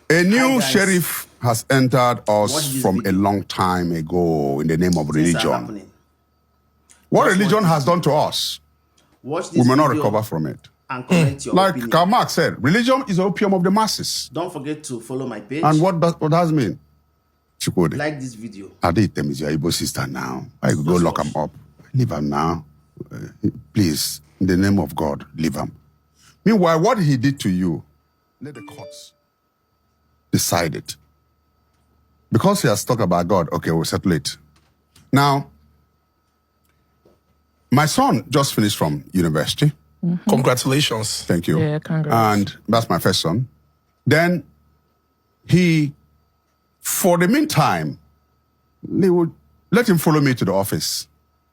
A new sheriff has entered us from a long time ago in the name of religion. What religion has done to us, we may not recover from it. And comment your like opinion. Karl Marx said, religion is the opium of the masses. Don't forget to follow my page. And what does that mean? Chukwudi, like this video. Adetem is your Igbo sister now. I could go lock him up. Leave him now. Please, in the name of God, leave him. Meanwhile, what he did to you, let the courts decide it. Because he has talked about God, okay, we'll settle it. Now, my son just finished from university. Mm-hmm. Congratulations. Thank you. Yeah, congrats. And that's my first son. Then he, for the meantime, they would let him follow me to the office.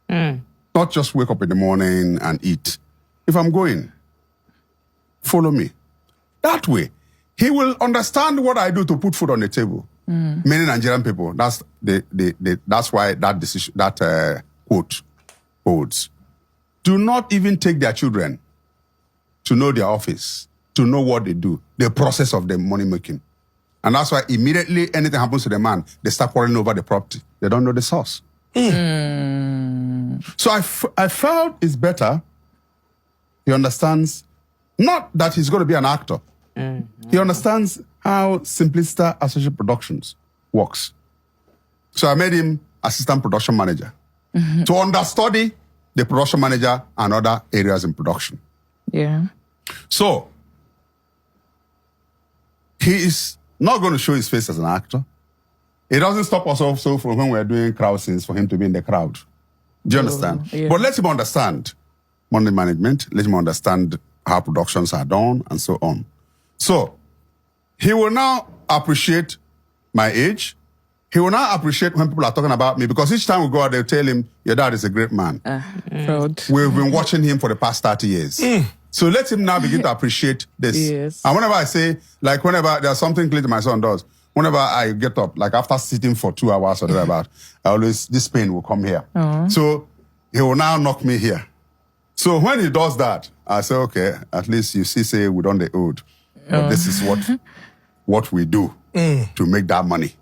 Not just wake up in the morning and eat. If I'm going, follow me. That way, he will understand what I do to put food on the table. Many Nigerian people, that's why that decision, that quote holds. Do not even take their children to know their office, to know what they do, the process of the money making. And that's why immediately anything happens to the man, they start quarreling over the property. They don't know the source. So I felt it's better. He understands, not that he's going to be an actor. He understands how Simpliciter Associate Productions works. So I made him assistant production manager to understudy the production manager and other areas in production. Yeah. So he is not going to show his face as an actor. It doesn't stop us also from when we're doing crowd scenes for him to be in the crowd. Do you understand? Yeah. But let him understand money management, let him understand how productions are done and so on. So he will now appreciate my age. He will now appreciate when people are talking about me, because each time we go out, they'll tell him, your dad is a great man. Proud. We've been watching him for the past 30 years. So let him now begin to appreciate this. Yes. And whenever I say, like whenever there's something Clayton, my son, does, whenever I get up, like after sitting for 2 hours or thereabout, this pain will come here. So he will now knock me here. So when he does that, I say, okay, at least you see, say, we done the old. But this is what we do to make that money.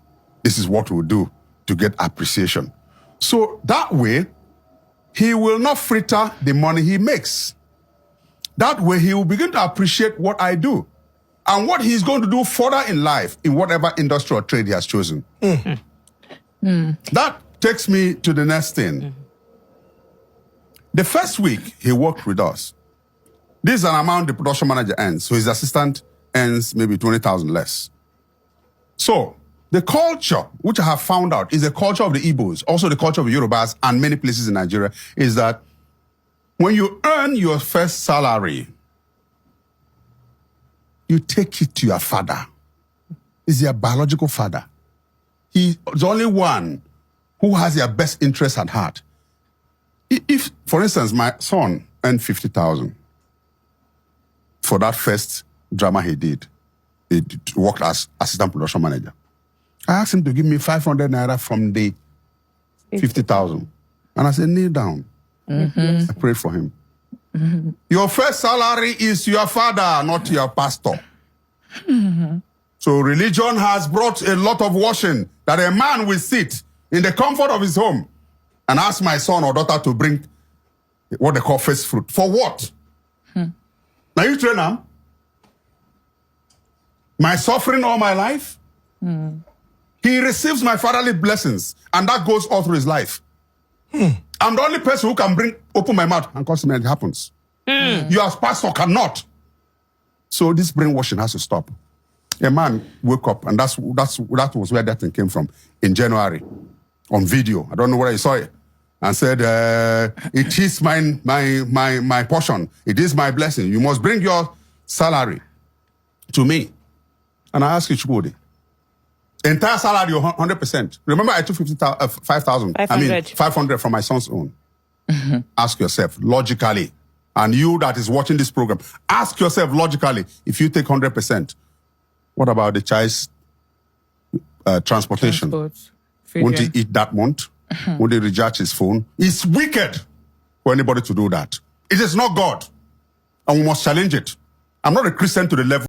This is what we do to get appreciation. So that way, he will not fritter the money he makes. That way, he will begin to appreciate what I do and what he's going to do further in life in whatever industry or trade he has chosen. That takes me to the next thing. The first week he worked with us, this is an amount the production manager earns. So his assistant earns maybe 20,000 less. So the culture, which I have found out, is the culture of the Igbos, also the culture of the Yorubas and many places in Nigeria, is that when you earn your first salary, you take it to your father. He's your biological father. He's the only one who has your best interest at heart. If, for instance, my son earned 50,000 for that first drama he did, he worked as assistant production manager. I asked him to give me 500 naira from the 50,000. And I said, kneel down. I prayed for him. Your first salary is your father, not your pastor. So religion has brought a lot of washing that a man will sit in the comfort of his home and ask my son or daughter to bring what they call first fruit. For what? Now you train him. My suffering all my life. He receives my fatherly blessings, and that goes all through his life. I'm the only person who can open my mouth and cause it happens. You as pastor cannot. So this brainwashing has to stop. A man woke up, and that was where that thing came from in January on video. I don't know whether you saw it. And said, it is my portion. It is my blessing. You must bring your salary to me. And I ask you, Chukwudi, entire salary, 100%. Remember, I took 5,000. I mean, 500 from my son's own. Ask yourself, logically, and you that is watching this program, ask yourself logically, if you take 100%, what about the child's transportation? Won't he eat that month? Won't he recharge his phone? It's wicked for anybody to do that. It is not God. And we must challenge it. I'm not a Christian to the level